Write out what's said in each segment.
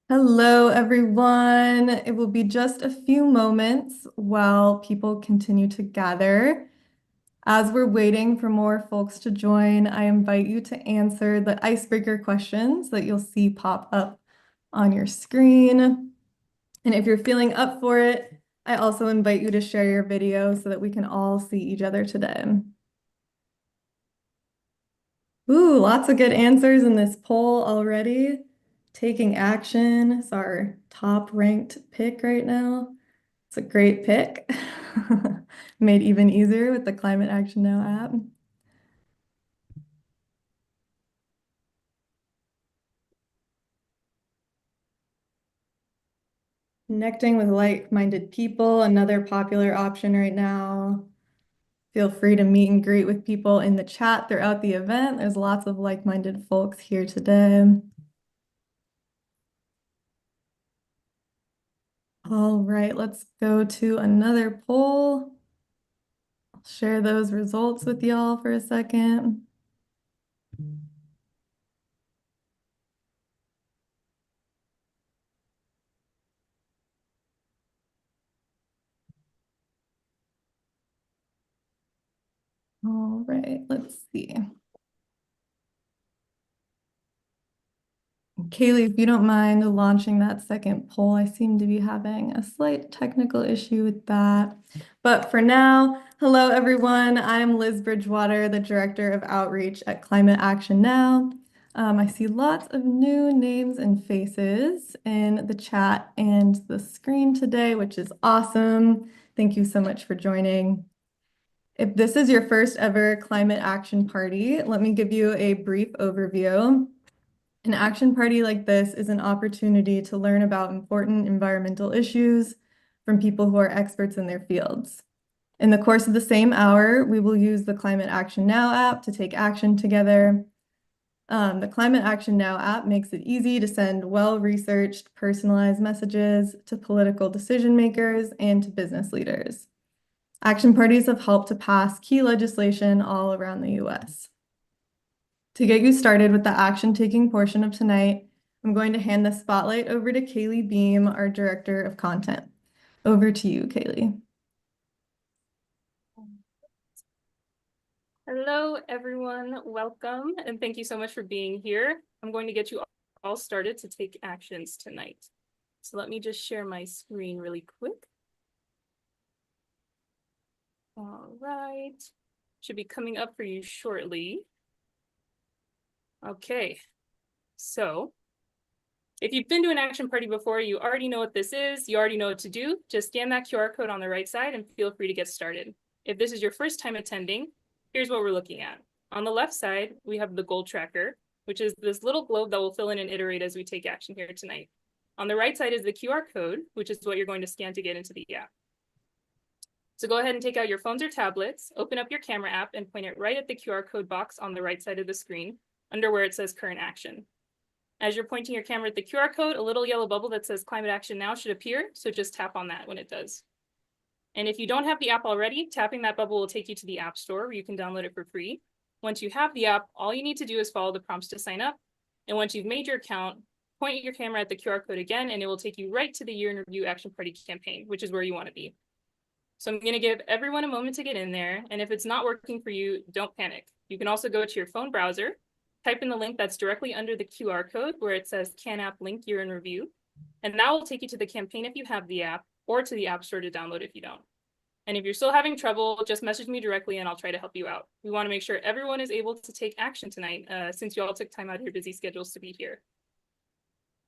Hello, everyone. It will be just a few moments while people continue to gather. As we're waiting for more folks to join, I invite you to answer the icebreaker questions that you'll see pop up on your screen. And if you're feeling up for it, I also invite you to share your video so that we can all see each other today. Ooh, lots of good answers in this poll already. Taking action is our top ranked pick right now. It's a great pick. Made even easier with the Climate Action Now app. Connecting with like-minded people, another popular option right now. Feel free to meet and greet with people in the chat throughout the event. There's lots of like-minded folks here today. All right, let's go to another poll. I'll share those results with y'all for a second. All right, let's see. Kaylee, if you don't mind launching that second poll, I seem to be having a slight technical issue with that. But for now, hello everyone. I'm Liz Bridgewater, the Director of Outreach at Climate Action Now. I see lots of new names and faces in the chat and the screen today, which is awesome. Thank you so much for joining. If this is your first ever Climate Action Party, let me give you a brief overview. An action party like this is an opportunity to learn about important environmental issues from people who are experts in their fields. In the course of the same hour, we will use the Climate Action Now app to take action together. The Climate Action Now app makes it easy to send well-researched, personalized messages to political decision makers and to business leaders. Action parties have helped to pass key legislation all around the US. To get you started with the action-taking portion of tonight, I'm going to hand the spotlight over to Kaylee Beam, our Director of Content. Over to you, Kaylee. Hello, everyone. Welcome, and thank you so much for being here. I'm going to get you all started to take actions tonight. So let me just share my screen really quick. All right. Should be coming up for you shortly. Okay. So if you've been to an action party before, you already know what this is. You already know what to do. Just scan that QR code on the right side and feel free to get started. If this is your first time attending, here's what we're looking at. On the left side, we have the goal tracker, which is this little globe that will fill in and iterate as we take action here tonight. On the right side is the QR code, which is what you're going to scan to get into the app. So go ahead and take out your phones or tablets, open up your camera app and point it right at the QR code box on the right side of the screen, under where it says current action. As you're pointing your camera at the QR code, a little yellow bubble that says Climate Action Now should appear, so just tap on that when it does. And if you don't have the app already, tapping that bubble will take you to the App Store where you can download it for free. Once you have the app, all you need to do is follow the prompts to sign up. And once you've made your account, point your camera at the QR code again, and it will take you right to the Year in Review Action Party campaign, which is where you want to be. So I'm going to give everyone a moment to get in there. And if it's not working for you, don't panic. You can also go to your phone browser, type in the link that's directly under the QR code where it says Can App Link Year in Review. And that will take you to the campaign if you have the app, or to the App Store to download if you don't. And if you're still having trouble, just message me directly and I'll try to help you out. We want to make sure everyone is able to take action tonight since you all took time out of your busy schedules to be here.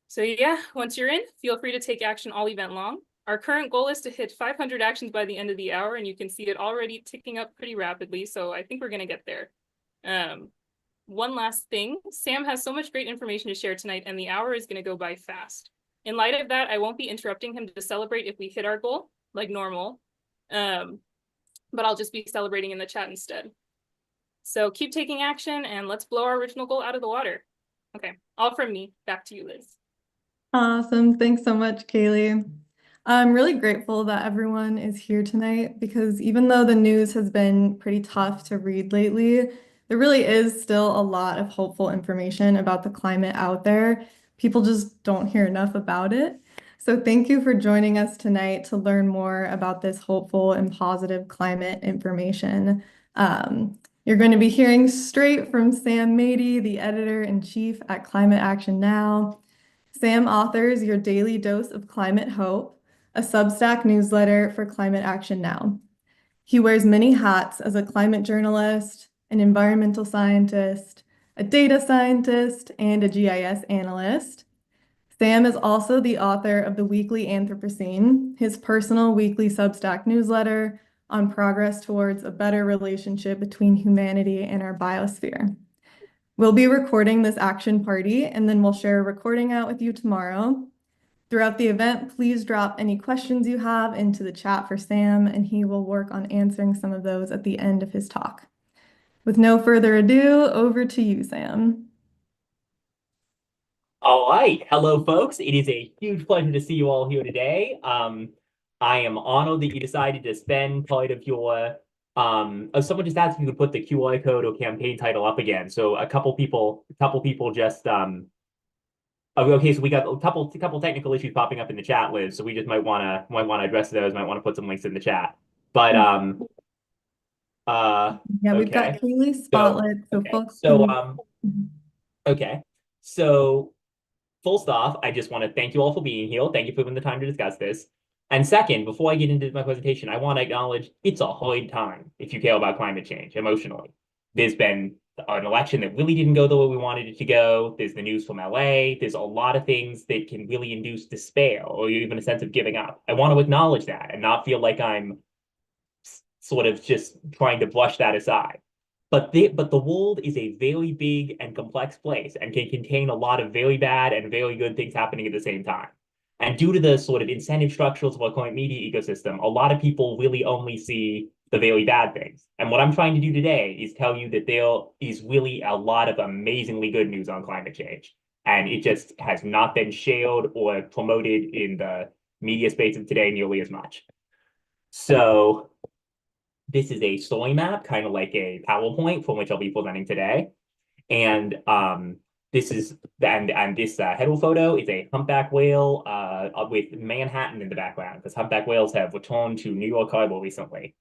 So yeah, once you're in, feel free to take action all event long. Our current goal is to hit 500 actions by the end of the hour, and you can see it already ticking up pretty rapidly, so I think we're going to get there. One last thing, Sam has so much great information to share tonight, and the hour is going to go by fast. In light of that, I won't be interrupting him to celebrate if we hit our goal, like normal, but I'll just be celebrating in the chat instead. So keep taking action, and let's blow our original goal out of the water. Okay, all from me. Back to you, Liz. Awesome. Thanks so much, Kaylee. I'm really grateful that everyone is here tonight because even though the news has been pretty tough to read lately, there really is still a lot of hopeful information about the climate out there people just don't hear enough about it. So thank you for joining us tonight to learn more about this hopeful and positive climate information. You're going to be hearing straight from Sam Matey, the editor-in-chief at Climate Action Now. Sam authors Your Daily Dose of Climate Hope, a Substack newsletter for Climate Action Now. He wears many hats as a climate journalist, an environmental scientist, a data scientist, and a GIS analyst. Sam is also the author of the weekly Anthropocene, his personal weekly Substack newsletter on progress towards a better relationship between humanity and our biosphere. We'll be recording this action party, and then we'll share a recording out with you tomorrow. Throughout the event, please drop any questions you have into the chat for Sam, and he will work on answering some of those at the end of his talk. With no further ado, over to you, Sam. All right. Hello, folks. It is a huge pleasure to see you all here today. I am honored that you decided to spend part of your someone just asked if you could put the QR code or campaign title up again. So a couple people just okay, so we got a couple technical issues popping up in the chat, Liz. So we just might wanna address those, might want to put some links in the chat. But Yeah, we've got okay. Kaylee So Spotlight, so okay. folks So can. okay. So first off, I just want to thank you all for being here. Thank you for giving the time to discuss this. And second, before I get into my presentation, I want to acknowledge it's a hard time if you care about climate change emotionally. There's been an election that really didn't go the way we wanted it to go. There's the news from LA. There's a lot of things that can really induce despair or even a sense of giving up. I want to acknowledge that and not feel like I'm sort of just trying to brush that aside. But the world is a very big and complex place and can contain a lot of very bad and very good things happening at the same time. And due to the sort of incentive structures of our current media ecosystem, a lot of people really only see the very bad things. And what I'm trying to do today is tell you that there is really a lot of amazingly good news on climate change. And it just has not been shared or promoted in the media space of today nearly as much. So this is a story map, kind of like a PowerPoint from which I'll be presenting today. And this is this header photo is a humpback whale with Manhattan in the background because humpback whales have returned to New York Harbor recently.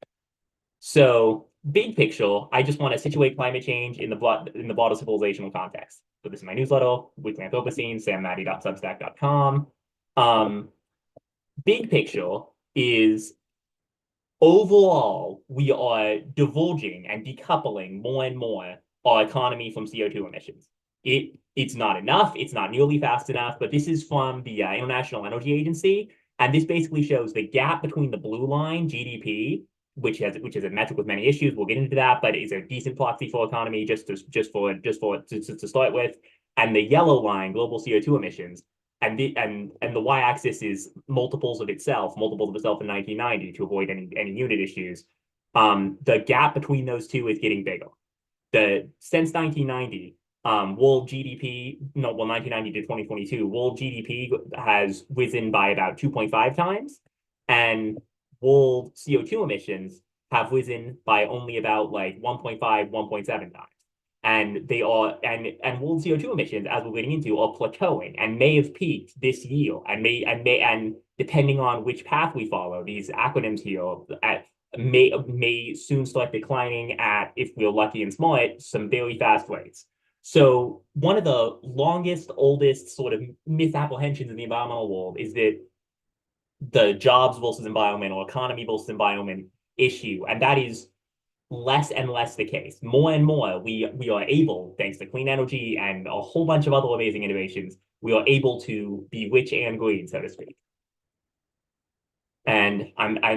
So big picture, I just want to situate climate change in the broader civilizational context. So this is my newsletter, weekly Anthropocene, sammatey.substack.com. Big picture is overall, we are divulging and decoupling more and more our economy from CO2 emissions. It's not enough. It's not nearly fast enough, but this is from the International Energy Agency. And this basically shows the gap between the blue line, GDP, which is a metric with many issues. We'll get into that, but is a decent proxy for economy just to start with. And the yellow line, global CO2 emissions, and the y-axis is multiples of itself in 1990 to avoid any unit issues. The gap between those two is getting bigger. Since 1990, world GDP, 1990 to 2022, world GDP has risen by about 2.5 times, and world CO2 emissions have risen by only about like 1.5, 1.7 times. And they are and world CO2 emissions, as we're getting into, are plateauing and may have peaked this year, and depending on which path we follow, these acronyms here may soon start declining at, if we're lucky and smart, some very fast rates. So one of the longest, oldest sort of misapprehensions in the environmental world is that the jobs versus environment or economy versus environment issue, and that is less and less the case. More and more, we are able, thanks to clean energy and a whole bunch of other amazing innovations, we are able to be rich and green, so to speak. And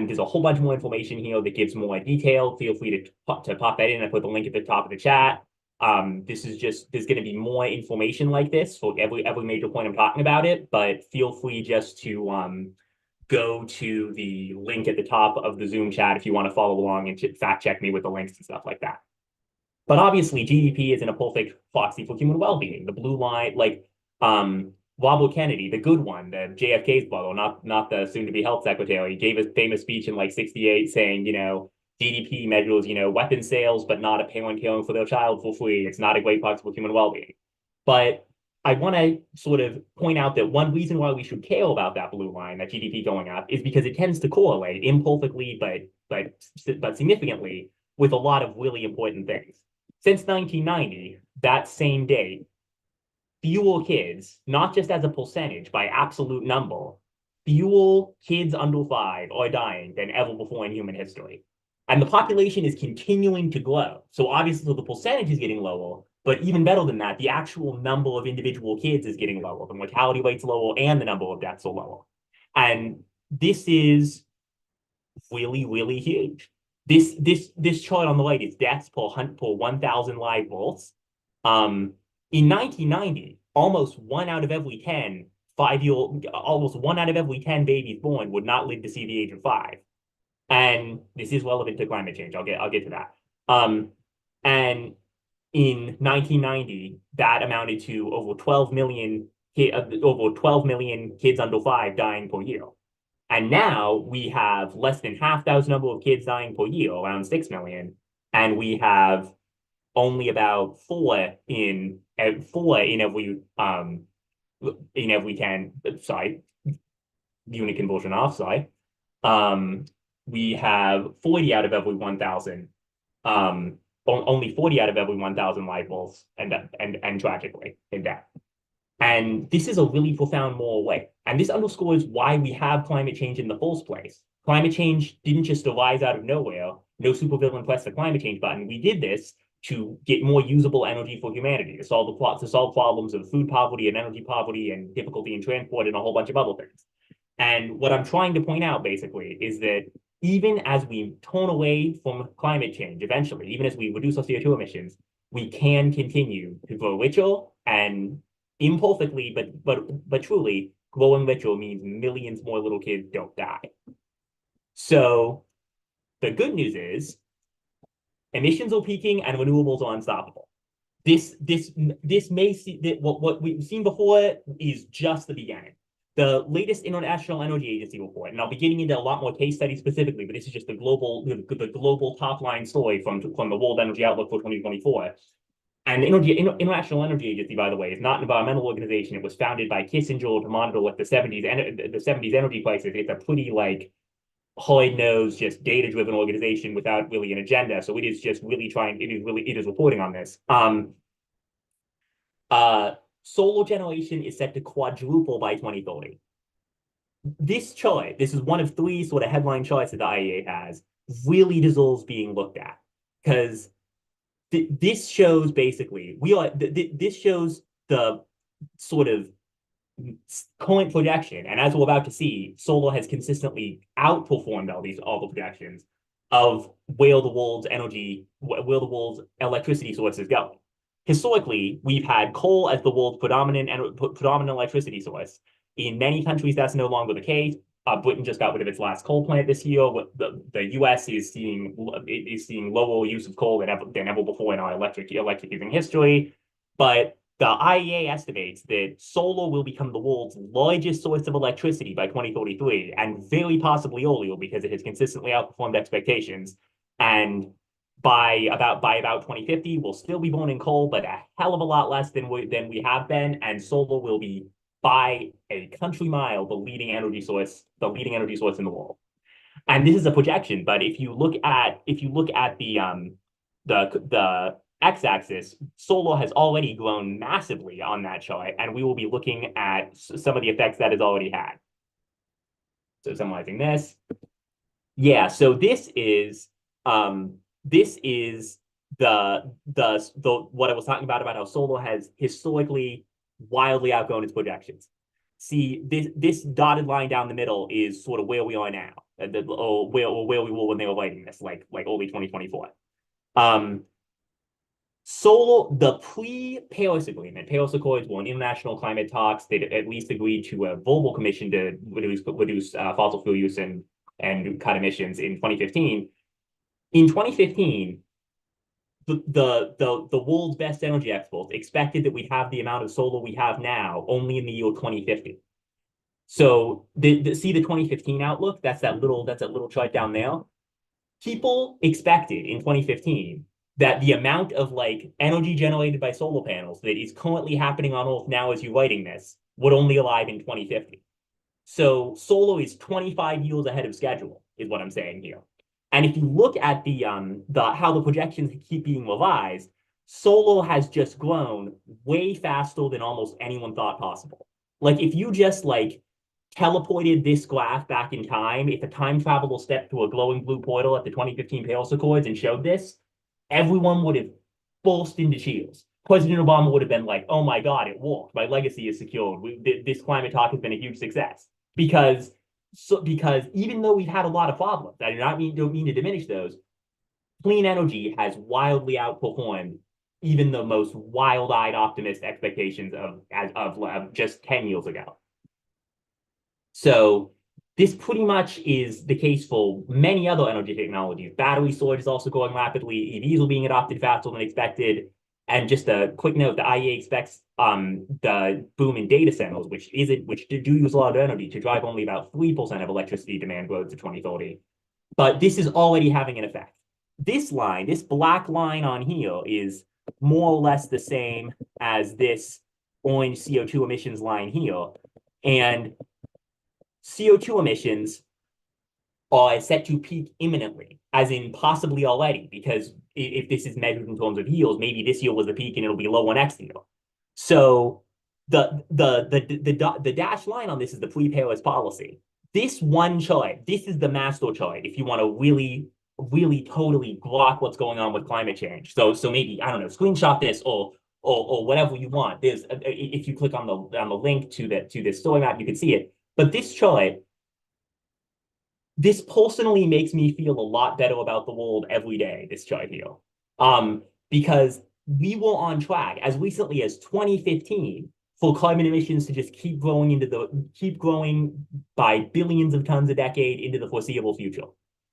there's a whole bunch more information here that gives more detail. Feel free to pop that in. I put the link at the top of the chat. There's going to be more information like this for every major point I'm talking about it, but feel free just to go to the link at the top of the Zoom chat if you want to follow along and fact check me with the links and stuff like that. But obviously, GDP isn't a perfect proxy for human well-being. The blue line, like Robert Kennedy, the good one, the JFK's brother, not the soon-to-be health secretary, gave a famous speech in like '68 saying, GDP measures, weapons sales, but not a parent caring for their child for free. It's not a great proxy for human well-being. But I want to sort of point out that one reason why we should care about that blue line, that GDP going up, is because it tends to correlate imperfectly, but significantly with a lot of really important things. Since 1990, that same date, fewer kids, not just as a percentage, by absolute number, fewer kids under 5 are dying than ever before in human history. And the population is continuing to grow. So obviously the percentage is getting lower, but even better than that, the actual number of individual kids is getting lower. The mortality rate's lower and the number of deaths are lower. And this is really, really huge. This chart on the right is deaths per 1,000 live births. In 1990, almost 1 out of every 10 almost 1 out of every 10 babies born would not live to see the age of 5. And this is relevant to climate change. I'll get to that. And in 1990, that amounted to over 12 million kids under 5 dying per year. And now we have less than half that number of kids dying per year, around 6 million, and we have only about 4 in every 10. Sorry, unit conversion off. Sorry. We have 40 out of every 1,000. Only 40 out of every 1,000 live births and tragically in death. And this is a really profound moral way. And this underscores why we have climate change in the first place. Climate change didn't just arise out of nowhere. No supervillain pressed the climate change button. We did this to get more usable energy for humanity, to solve problems of food poverty and energy poverty and difficulty in transport and a whole bunch of other things. And what I'm trying to point out basically is that even as we turn away from climate change, eventually, even as we reduce our CO2 emissions, we can continue to grow richer, and imperfectly, but truly, growing richer means millions more little kids don't die. So the good news is emissions are peaking and renewables are unstoppable. This may see what we've seen before is just the beginning. The latest International Energy Agency report, and I'll be getting into a lot more case studies specifically, but this is just the global top line story from the World Energy Outlook for 2024. And the International Energy Agency, by the way, is not an environmental organization. It was founded by Kissinger to monitor the 70s energy crisis. It's a pretty hard-nosed, just data-driven organization without really an agenda. So it is just really it is reporting on this. Solar generation is set to quadruple by 2030. This chart, this is one of 3 sort of headline charts that the IEA has, really deserves being looked at, because this shows basically this shows the sort of current projection, and as we're about to see, solar has consistently outperformed all the projections of where the world's electricity source is going. Historically, we've had coal as the world's predominant electricity source. In many countries, that's no longer the case. Britain just got rid of its last coal plant this year. The U.S. is seeing lower use of coal than ever before in our electric using history. But the IEA estimates that solar will become the world's largest source of electricity by 2033, and very possibly earlier because it has consistently outperformed expectations. And by about 2050, we'll still be burning coal, but a hell of a lot less than we have been, and solar will be by a country mile the leading energy source in the world. And this is a projection, but if you look at the x-axis, solar has already grown massively on that chart, and we will be looking at some of the effects that it's already had. So summarizing this, yeah. So this is the what I was talking about how solar has historically wildly outgrown its projections. See, this dotted line down the middle is sort of where we are now, or where we were when they were writing this, like early 2024. Solar, the pre-Paris Agreement, Paris Accords were an international climate talks. They at least agreed to a global commission to reduce fossil fuel use and cut emissions in 2015. In 2015, the world's best energy experts expected that we'd have the amount of solar we have now only in the year 2050. So see the 2015 outlook? That's that little chart down there. People expected in 2015 that the amount of like energy generated by solar panels that is currently happening on Earth now as you're writing this would only arrive in 2050. So solar is 25 years ahead of schedule, is what I'm saying here. And if you look at the how the projections keep being revised, solar has just grown way faster than almost anyone thought possible. Like if you just like teleported this graph back in time, if a time traveler stepped through a glowing blue portal at the 2015 Paris Accords and showed this, everyone would have burst into cheers. President Obama would have been like, "Oh my God, it worked. My legacy is secured. This climate talk has been a huge success." Because even though we've had a lot of problems, I don't mean to diminish those. Clean energy has wildly outperformed even the most wild-eyed optimist expectations of just 10 years ago. So this pretty much is the case for many other energy technologies. Battery storage is also growing rapidly. EVs are being adopted faster than expected. And just a quick note, the IEA expects the boom in data centers, which do use a lot of energy, to drive only about 3% of electricity demand growth to 2030. But this is already having an effect. This line, this black line on here, is more or less the same as this orange CO2 emissions line here. And CO2 emissions are set to peak imminently, as in possibly already, because if this is measured in terms of years, maybe this year was the peak and it'll be lower next year. So the dashed line on this is the pre-Paris policy. This one chart, this is the master chart if you want to really, really totally grok what's going on with climate change. So maybe, I don't know, screenshot this or whatever you want. There's if you click on the link to this story map, you can see it. But this chart, this personally makes me feel a lot better about the world every day, this chart here. Because we were on track as recently as 2015 for carbon emissions to just keep growing by billions of tons a decade into the foreseeable future.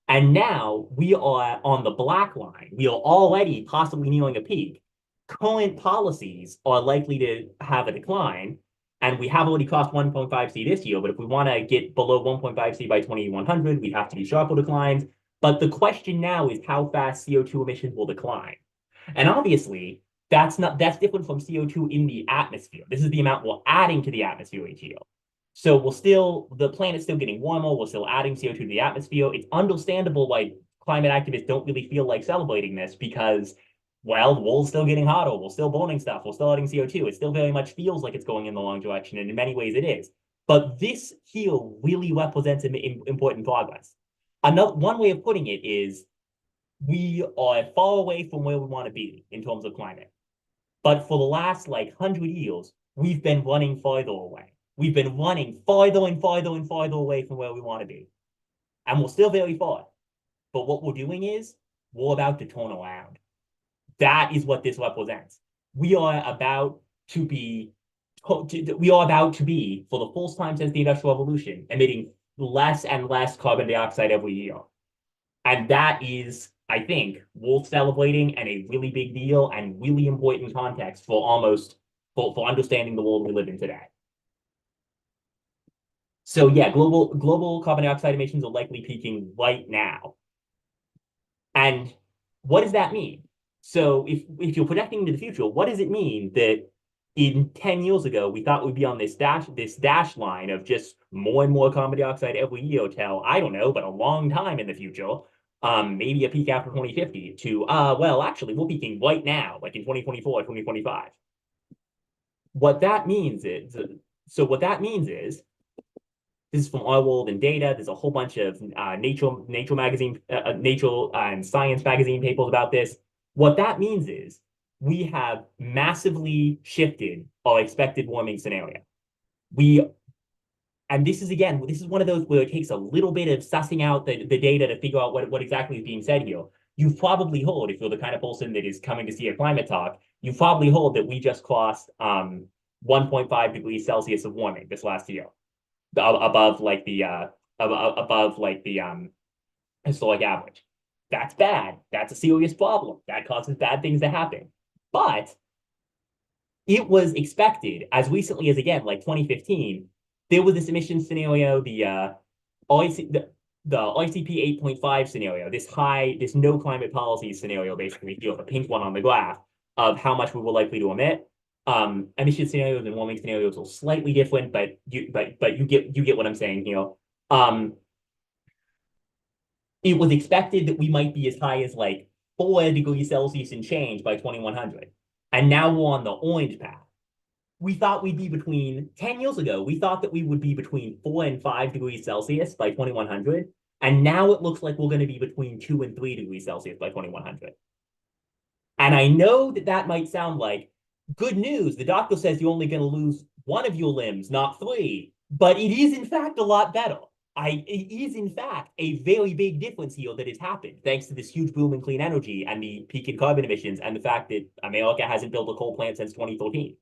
And now we are on the black line. We are already possibly nearing a peak. Current policies are likely to have a decline. And we have already crossed 1.5C this year, but if we want to get below 1.5C by 2100, we have to do sharper declines. But the question now is how fast CO2 emissions will decline. And obviously, that's different from CO2 in the atmosphere. This is the amount we're adding to the atmosphere each year. So the planet's still getting warmer. We're still adding CO2 to the atmosphere. It's understandable why climate activists don't really feel like celebrating this because, well, the world's still getting hotter. We're still burning stuff. We're still adding CO2. It still very much feels like it's going in the wrong direction. And in many ways it is. But this here really represents important progress. One way of putting it is we are far away from where we want to be in terms of climate. But for the last 100 years, we've been running farther away. We've been running farther and farther and farther away from where we want to be. And we're still very far. But what we're doing is we're about to turn around. That is what this represents. We are about to be, for the first time since the Industrial Revolution, emitting less and less carbon dioxide every year. And that is, I think, worth celebrating and a really big deal and really important context for understanding the world we live in today. So yeah, global carbon dioxide emissions are likely peaking right now. And what does that mean? So if you're projecting into the future, what does it mean that in 10 years ago, we thought we'd be on this dash line of just more and more carbon dioxide every year till, I don't know, but a long time in the future, maybe a peak after 2050 to, well, actually, we're peaking right now, like in 2024, 2025. What that means is, this is from Our World in Data. There's a whole bunch of Nature magazine, Nature and Science magazine papers about this. What that means is we have massively shifted our expected warming scenario. And this is one of those where it takes a little bit of sussing out the data to figure out what exactly is being said here. You've probably heard, if you're the kind of person that is coming to see a climate talk, you've probably heard that we just crossed 1.5 degrees Celsius of warming this last year, above the historic average. That's bad. That's a serious problem. That causes bad things to happen. But it was expected as recently as, again, 2015, there was this emission scenario, the the ICP 8.5 scenario, this no climate policy scenario, basically, the pink one on the graph of how much we were likely to emit. Emission scenarios and warming scenarios are slightly different, but you get what I'm saying here. It was expected that we might be as high as like 4 degrees Celsius and change by 2100. And now we're on the orange path. We thought we'd be between 10 years ago, we thought that we would be between 4 and 5 degrees Celsius by 2100. And now it looks like we're going to be between 2 and 3 degrees Celsius by 2100. And I know that that might sound like good news. The doctor says you're only going to lose 1 of your limbs, not 3. But it is, in fact, a lot better. It is, in fact, a very big difference here that has happened thanks to this huge boom in clean energy and the peak in carbon emissions and the fact that America hasn't built a coal plant since 2013.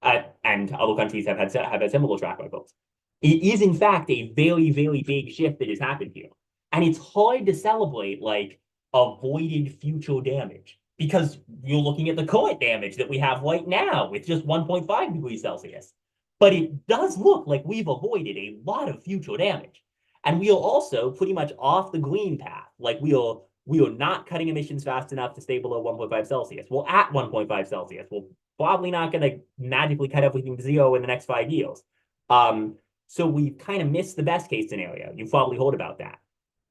And other countries have had similar track records. It is, in fact, a very, very big shift that has happened here. And it's hard to celebrate like avoided future damage because you're looking at the current damage that we have right now with just 1.5 degrees Celsius. But it does look like we've avoided a lot of future damage. And we are also pretty much off the green path. Like we are not cutting emissions fast enough to stay below 1.5 Celsius. We're at 1.5 Celsius. We're probably not going to magically cut everything to 0 in the next 5 years. So we've kind of missed the best case scenario. You've probably heard about that.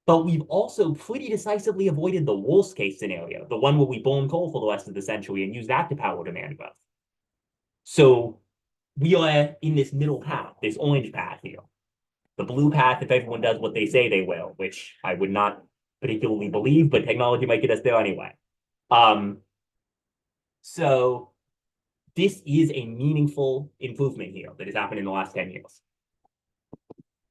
But we've also pretty decisively avoided the worst case scenario, the one where we burn coal for the rest of the century and use that to power demand growth. So we are in this middle path, this orange path here. The blue path, if everyone does what they say they will, which I would not particularly believe, but technology might get us there anyway. So this is a meaningful improvement here that has happened in the last 10 years.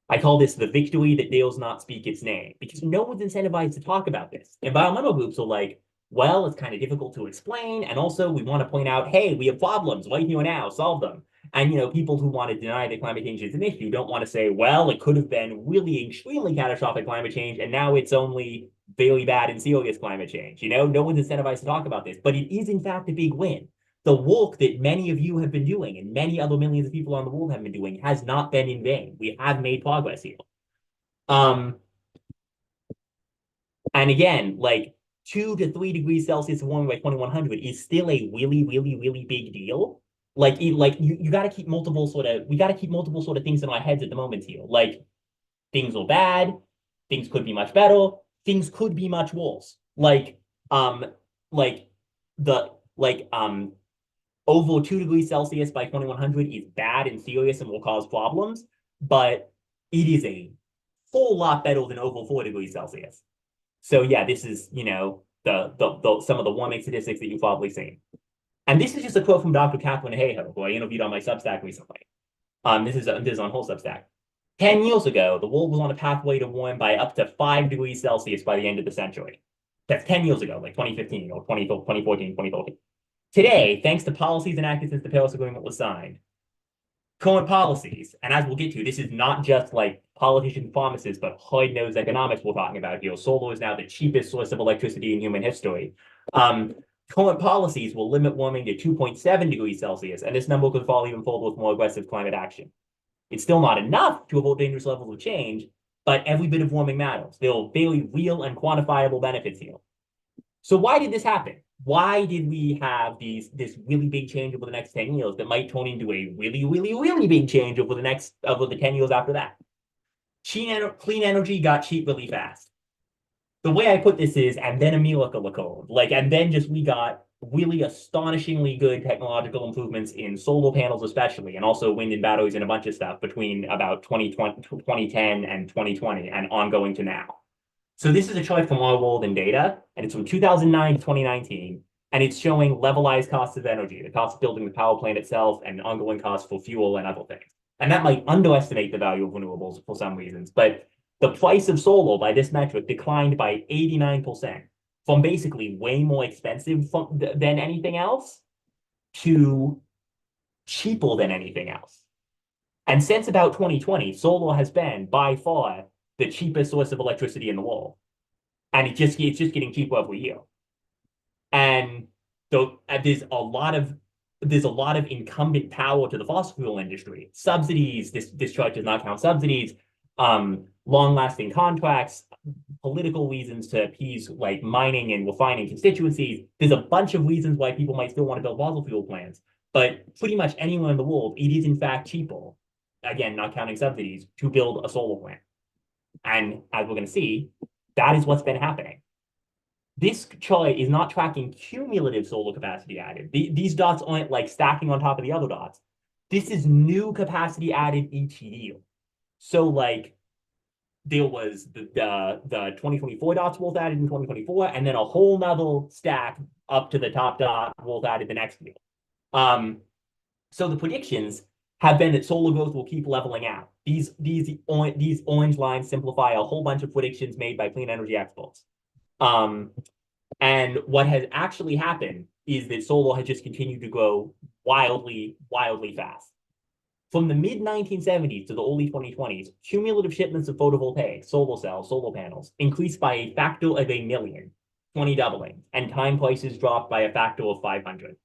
I call this the victory that dares not speak its name, because no one's incentivized to talk about this. Environmental groups are like, well, it's kind of difficult to explain, and also we want to point out, hey, we have problems right here now, solve them. And, you know, people who want to deny that climate change is an issue don't want to say, well, it could have been really extremely catastrophic climate change, and now it's only very bad and serious climate change. You know, no one's incentivized to talk about this, but it is, in fact, a big win. The work that many of you have been doing and many other millions of people on the world have been doing has not been in vain. We have made progress here. And again, like 2 to 3 degrees Celsius of warming by 2100 is still a really, really, really big deal. Like, you got to keep multiple sort of things in our heads at the moment here. Like, things are bad, things could be much better, things could be much worse. Over 2 degrees Celsius by 2100 is bad and serious and will cause problems, but it is a whole lot better than over 4 degrees Celsius. So yeah, this is, you know, some of the warming statistics that you've probably seen. And this is just a quote from Dr. Catherine Hayhoe, who I interviewed on my Substack recently. This is on her Substack. 10 years ago, the world was on a pathway to warm by up to 5 degrees Celsius by the end of the century. That's 10 years ago, like 2015 or 2014, 2014. Today, thanks to policies enacted since the Paris Agreement was signed, current policies, and as we'll get to, this is not just like politicians' promises, but hard-nosed economics we're talking about here. Solar is now the cheapest source of electricity in human history. Current policies will limit warming to 2.7 degrees Celsius, and this number could fall even further with more aggressive climate action. It's still not enough to avoid dangerous levels of change, but every bit of warming matters. There are very real and quantifiable benefits here. So why did this happen? Why did we have this really big change over the next 10 years that might turn into a really, really, really big change over the 10 years after that? Clean energy got cheap really fast. The way I put this is, and then a miracle occurred. And then we got really astonishingly good technological improvements in solar panels especially, and also wind and batteries and a bunch of stuff between about 2010 and 2020 and ongoing to now. So this is a chart from our world in data, and it's from 2009 to 2019, and it's showing levelized costs of energy, the cost of building the power plant itself, and ongoing costs for fuel and other things. And that might underestimate the value of renewables for some reasons, but the price of solar by this metric declined by 89%, from basically way more expensive than anything else to cheaper than anything else. And since about 2020, solar has been by far the cheapest source of electricity in the world. And it's just getting cheaper every year. And so there's a lot of incumbent power to the fossil fuel industry. Subsidies, this chart does not count subsidies, long-lasting contracts, political reasons to appease like mining and refining constituencies. There's a bunch of reasons why people might still want to build fossil fuel plants, but pretty much anywhere in the world, it is in fact cheaper, again, not counting subsidies, to build a solar plant. And as we're going to see, that is what's been happening. This chart is not tracking cumulative solar capacity added. These dots aren't like stacking on top of the other dots. This is new capacity added each year. So like there was the 2024 dots worth added in 2024, and then a whole nother stack up to the top dot worth added the next year. So the predictions have been that solar growth will keep leveling out. These orange lines simplify a whole bunch of predictions made by clean energy experts. And what has actually happened is that solar has just continued to grow wildly, wildly fast. From the mid-1970s to the early 2020s, cumulative shipments of photovoltaic, solar cells, solar panels increased by a factor of 1 million, 20 doubling, and time prices dropped by a factor of 500.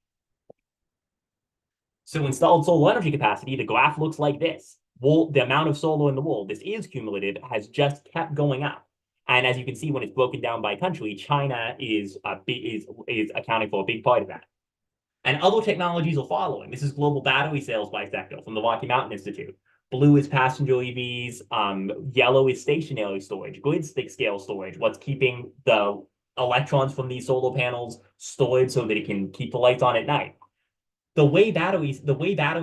So installed solar energy capacity, the graph looks like this. The amount of solar in the world, this is cumulative, has just kept going up. And as you can see, when it's broken down by country, China is accounting for a big part of that. And other technologies are following. This is global battery sales by sector from the Rocky Mountain Institute. Blue is passenger EVs. Yellow is stationary storage, grid scale storage. What's keeping the electrons from these solar panels stored so that it can keep the lights on at night. The way battery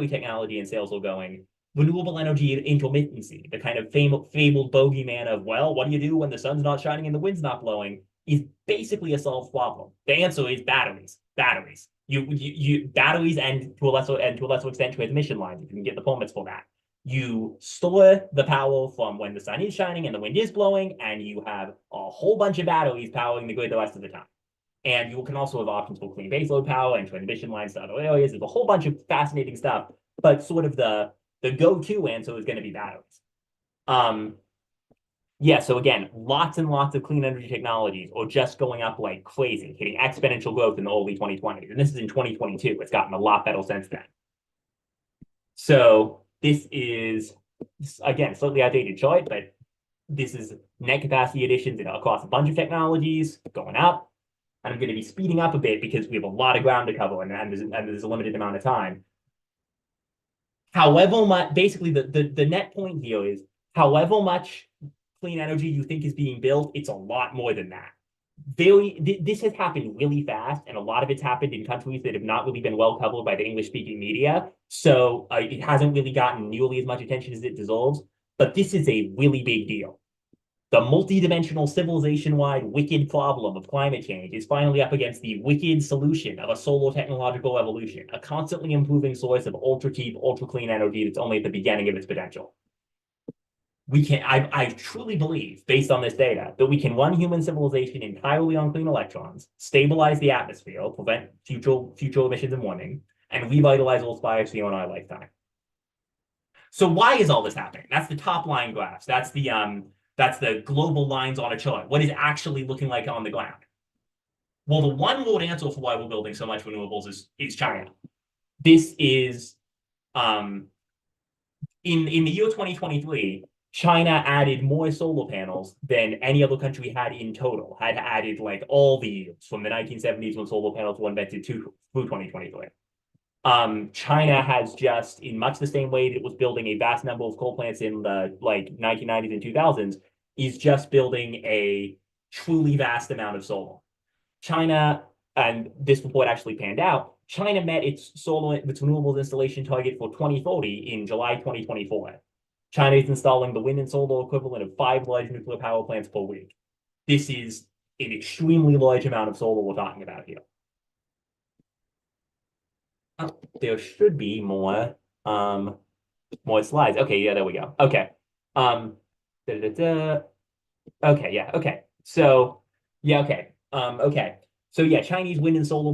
technology and sales are going, renewable energy intermittency, the kind of fabled bogeyman of, well, what do you do when the sun's not shining and the wind's not blowing, is basically a solved problem. The answer is batteries. Batteries. Batteries and to a lesser extent transmission lines, if you can get the permits for that. You store the power from when the sun is shining and the wind is blowing, and you have a whole bunch of batteries powering the grid the rest of the time. And you can also have options for clean baseload power and transmission lines to other areas. There's a whole bunch of fascinating stuff, but sort of the go-to answer is going to be batteries. Yeah, so again, lots and lots of clean energy technologies are just going up like crazy, hitting exponential growth in the early 2020s. And this is in 2022. It's gotten a lot better since then. So this is, again, slightly outdated chart, but this is net capacity additions across a bunch of technologies going up. And I'm going to be speeding up a bit because we have a lot of ground to cover and there's a limited amount of time. However much, basically the net point here is however much clean energy you think is being built, it's a lot more than that. This has happened really fast, and a lot of it's happened in countries that have not really been well covered by the English-speaking media. So it hasn't really gotten nearly as much attention as it deserves. But this is a really big deal. The multidimensional civilization-wide wicked problem of climate change is finally up against the wicked solution of a solar technological revolution, a constantly improving source of ultra-cheap, ultra-clean energy that's only at the beginning of its potential. I truly believe, based on this data, that we can run human civilization entirely on clean electrons, stabilize the atmosphere, prevent future emissions and warming, and revitalize Earth's biosphere in our lifetime. So why is all this happening? That's the top line graphs. That's the global lines on a chart. What is actually looking like on the ground? Well, the one word answer for why we're building so much renewables is China. This is in the year 2023, China added more solar panels than any other country had in total, had added like all the years from the 1970s when solar panels were invented through 2023. China has just, in much the same way that it was building a vast number of coal plants in the like 1990s and 2000s, is just building a truly vast amount of solar. China, and this report actually panned out, China met its renewables installation target for 2030 in July 2024. China is installing the wind and solar equivalent of 5 large nuclear power plants per week. This is an extremely large amount of solar we're talking about here. Oh, there should be more slides. Okay, yeah, there we go. Okay. Okay, yeah, okay. So, yeah, okay. Okay. So yeah, Chinese wind and solar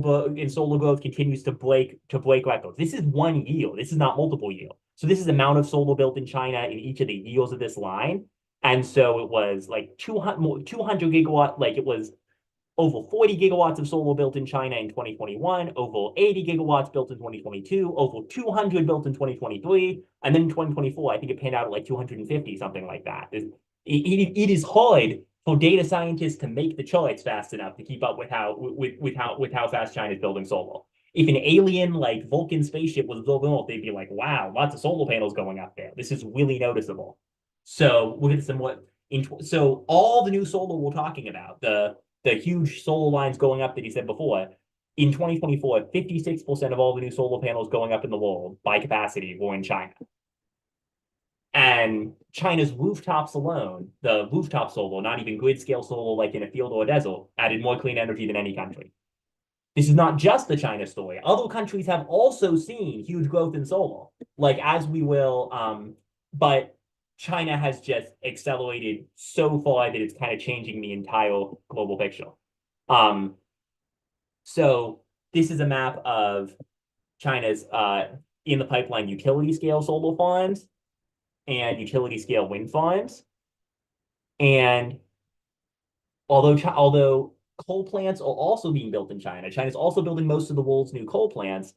growth continues to break records. This is 1 year. This is not multiple years. So this is the amount of solar built in China in each of the years of this line. And so it was like 200 gigawatt, like it was over 40 gigawatts of solar built in China in 2021, over 80 gigawatts built in 2022, over 200 built in 2023, and then in 2024, I think it panned out at like 250, something like that. It is hard for data scientists to make the charts fast enough to keep up with how fast China is building solar. If an alien like Vulcan spaceship was building off, they'd be like, wow, lots of solar panels going up there. This is really noticeable. So we'll get some what so all the new solar we're talking about, the huge solar lines going up that he said before, in 2024, 56% of all the new solar panels going up in the world by capacity were in China. And China's rooftops alone, the rooftop solar, not even grid scale solar like in a field or a desert, added more clean energy than any country. This is not just the China story. Other countries have also seen huge growth in solar, like as we will, but China has just accelerated so far that it's kind of changing the entire global picture. So this is a map of China's in the pipeline utility scale solar farms and utility scale wind farms. And although coal plants are also being built in China, China's also building most of the world's new coal plants.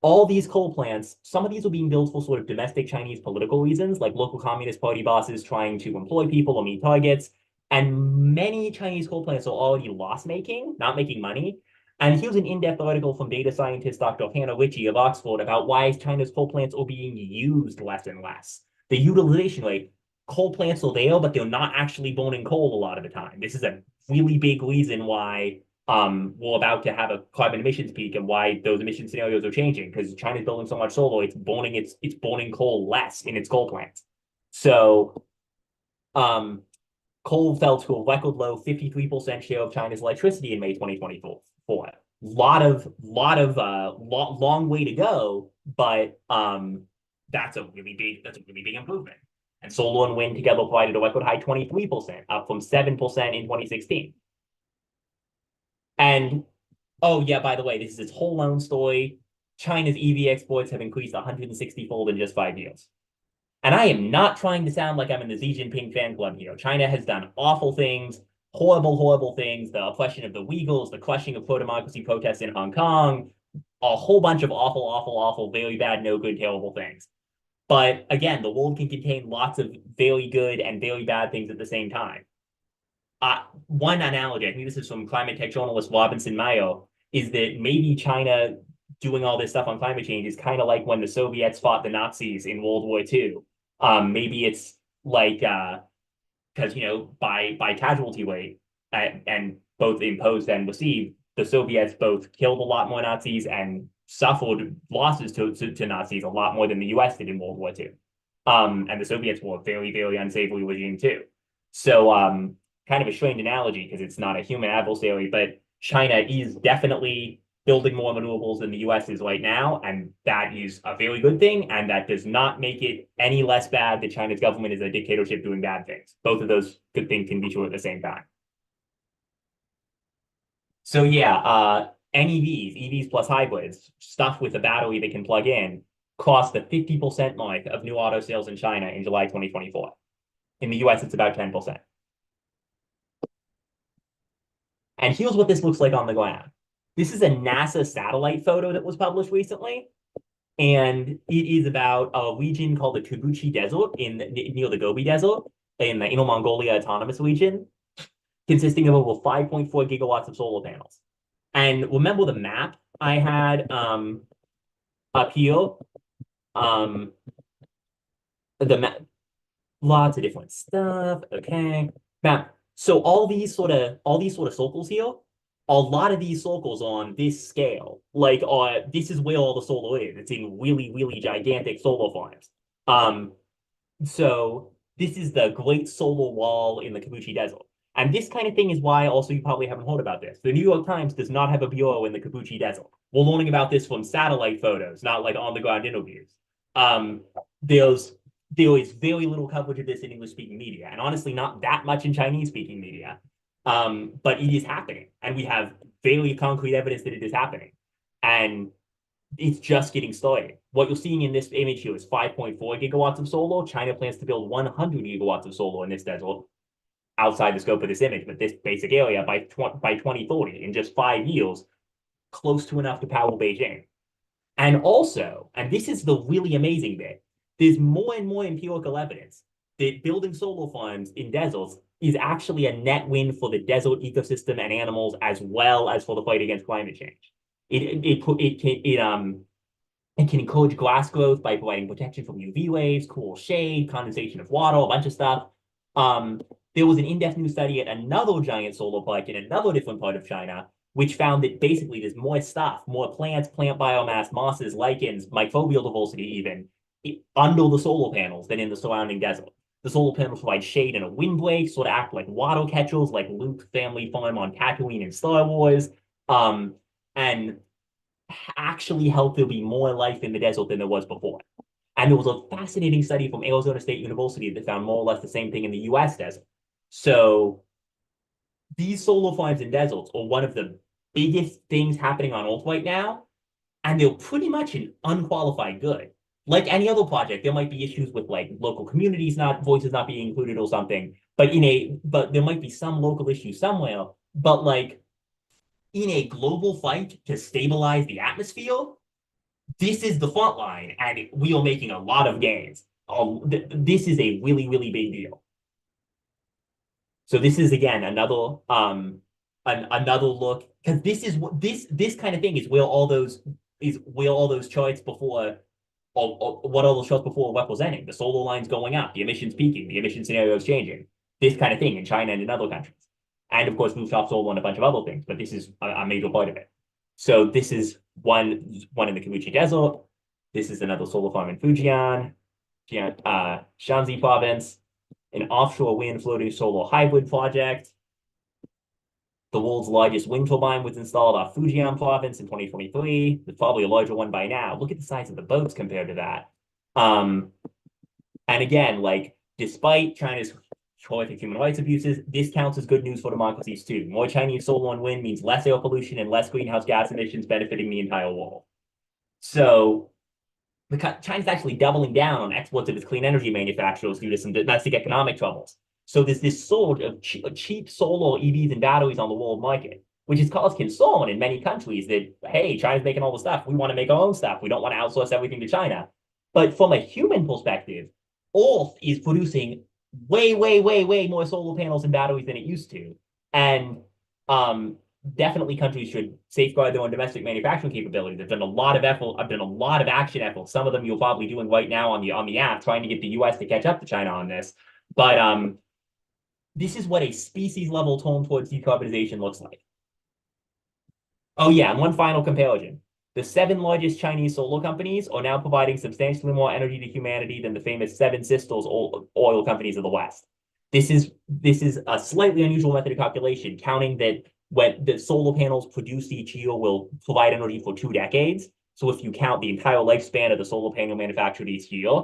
All these coal plants, some of these are being built for sort of domestic Chinese political reasons, like local Communist Party bosses trying to employ people or meet targets. And many Chinese coal plants are already loss-making, not making money. And here's an in-depth article from data scientist Dr. Hannah Ritchie of Oxford about why China's coal plants are being used less and less. The utilization rate, coal plants are there, but they're not actually burning coal a lot of the time. This is a really big reason why we're about to have a carbon emissions peak and why those emission scenarios are changing, because China's building so much solar, it's burning coal less in its coal plants. So coal fell to a record low 53% share of China's electricity in May 2024. Long way to go, but that's a really big improvement. And solar and wind together provided a record high 23%, up from 7% in 2016. And oh yeah, by the way, this is its whole own story. China's EV exports have increased 160-fold in just 5 years. And I am not trying to sound like I'm in the Xi Jinping fan club here. China has done awful things, horrible things, the oppression of the Uyghurs, the crushing of pro-democracy protests in Hong Kong, a whole bunch of awful, very bad, no good, terrible things. But again, the world can contain lots of very good and very bad things at the same time. One analogy, I think this is from climate tech journalist Robinson Mayo, is that maybe China doing all this stuff on climate change is kind of like when the Soviets fought the Nazis in World War II. Maybe it's like, because, by casualty rate and both imposed and received, the Soviets both killed a lot more Nazis and suffered losses to Nazis a lot more than the US did in World War II. And the Soviets were a very unsavory regime too. So kind of a strange analogy because it's not a human adversary, but China is definitely building more renewables than the US is right now, and that is a very good thing, and that does not make it any less bad that China's government is a dictatorship doing bad things. Both of those good things can be true at the same time. So yeah, EVs plus hybrids, stuff with a battery they can plug in, crossed the 50% mark of new auto sales in China in July 2024. In the US, it's about 10%. And here's what this looks like on the ground. This is a NASA satellite photo that was published recently. And it is about a region called the Kibuchi Desert near the Gobi Desert in the Inner Mongolia Autonomous Region, consisting of over 5.4 gigawatts of solar panels. And remember the map I had up here? The map, lots of different stuff. Okay, map. So all these sort of circles here, a lot of these circles on this scale, like this is where all the solar is. It's in really gigantic solar farms. So this is the Great Solar Wall in the Kibuchi Desert. And this kind of thing is why also you probably haven't heard about this. The New York Times does not have a bureau in the Kibuchi Desert. We're learning about this from satellite photos, not like on the ground interviews. There is very little coverage of this in English-speaking media, and honestly, not that much in Chinese-speaking media. But it is happening, and we have very concrete evidence that it is happening. And it's just getting started. What you're seeing in this image here is 5.4 gigawatts of solar. China plans to build 100 gigawatts of solar in this desert. outside the scope of this image, but this basic area by 2040 in just 5 years, close to enough to power Beijing. And also, and this is the really amazing bit, there's more and more empirical evidence that building solar farms in deserts is actually a net win for the desert ecosystem and animals, as well as for the fight against climate change. It can encourage grass growth by providing protection from UV rays, cool shade, condensation of water, a bunch of stuff. There was an in-depth new study at another giant solar park in another different part of China, which found that basically there's more stuff, more plants, plant biomass, mosses, lichens, microbial diversity even, under the solar panels than in the surrounding desert. The solar panels provide shade and a windbreak, sort of act like water catchers, like Luke family farm on Tatooine in Star Wars, and actually help there be more life in the desert than there was before. And there was a fascinating study from Arizona State University that found more or less the same thing in the US desert. So these solar farms in deserts are one of the biggest things happening on Earth right now, and they're pretty much an unqualified good. Like any other project, there might be issues with like local communities voices not being included or something, but there might be some local issue somewhere. But like in a global fight to stabilize the atmosphere, this is the front line, and we are making a lot of gains. This is a really, really big deal. So this is again another another look, because this is what this kind of thing is where all those charts before, or what all those charts before were representing. The solar lines going up, the emissions peaking, the emission scenarios changing, this kind of thing in China and in other countries. And of course, rooftop solar and a bunch of other things, but this is a major part of it. So this is one in the Kabuchi Desert. This is another solar farm in Fujian, Shanxi province, an offshore wind floating solar hybrid project. The world's largest wind turbine was installed off Fujian province in 2023. There's probably a larger one by now. Look at the size of the boats compared to that. And again, like, despite China's horrific human rights abuses, this counts as good news for democracies too. More Chinese solar and wind means less air pollution and less greenhouse gas emissions benefiting the entire world. So China's actually doubling down on exports of its clean energy manufacturers due to some domestic economic troubles. So there's this surge of cheap solar EVs and batteries on the world market, which has caused concern in many countries that, hey, China's making all the stuff. We want to make our own stuff. We don't want to outsource everything to China. But from a human perspective, Earth is producing way, way, way, way more solar panels and batteries than it used to. And definitely countries should safeguard their own domestic manufacturing capabilities. They've done a lot of effort. I've done a lot of action efforts. Some of them you're probably doing right now on the app, trying to get the US to catch up to China on this. But this is what a species level tone towards decarbonization looks like. Oh yeah, and one final comparison. The 7 largest Chinese solar companies are now providing substantially more energy to humanity than the famous 7 sisters oil companies of the West. This is a slightly unusual method of calculation, counting that when the solar panels produced each year will provide energy for 2 decades. So if you count the entire lifespan of the solar panel manufactured each year,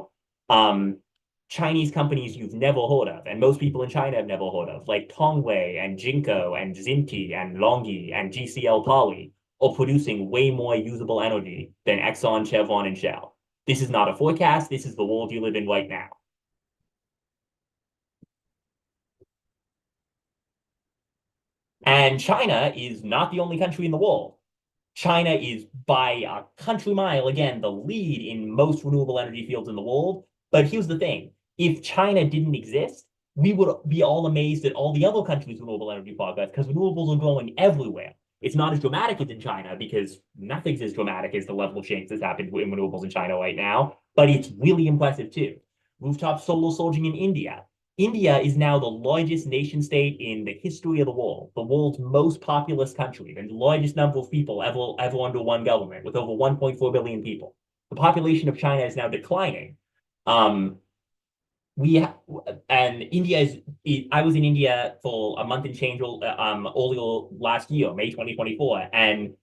Chinese companies you've never heard of, and most people in China have never heard of, like Tongwei and Jinko and Xinti and Longyi and GCL Poly, are producing way more usable energy than Exxon, Chevron, and Shell. This is not a forecast. This is the world you live in right now. And China is not the only country in the world. China is by a country mile, again, the lead in most renewable energy fields in the world. But here's the thing. If China didn't exist, we would be all amazed at all the other countries' renewable energy progress, because renewables are growing everywhere. It's not as dramatic as in China, because nothing's as dramatic as the level of change that's happened in renewables in China right now, but it's really impressive too. Rooftop solar surging in India. India is now the largest nation state in the history of the world's most populous country, and the largest number of people ever under one government, with over 1.4 billion people. The population of China is now declining. And India I was in India for a month and change earlier last year, May 2024, and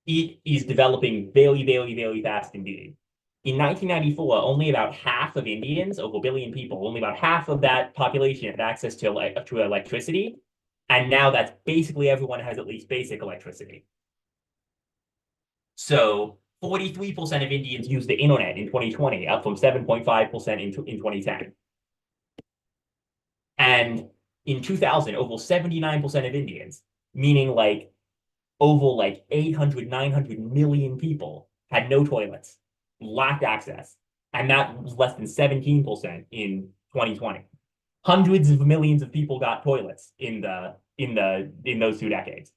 it is developing very, very, very fast indeed. In 1994, only about half of Indians, over a billion people, only about half of that population had access to electricity. And now that's basically everyone has at least basic electricity. So 43% of Indians use the internet in 2020, up from 7.5% in 2010. And in 2000, over 79% of Indians, meaning like over like 800, 900 million people had no toilets, lacked access. And that was less than 17% in 2020. Hundreds of millions of people got toilets in those 2 decades.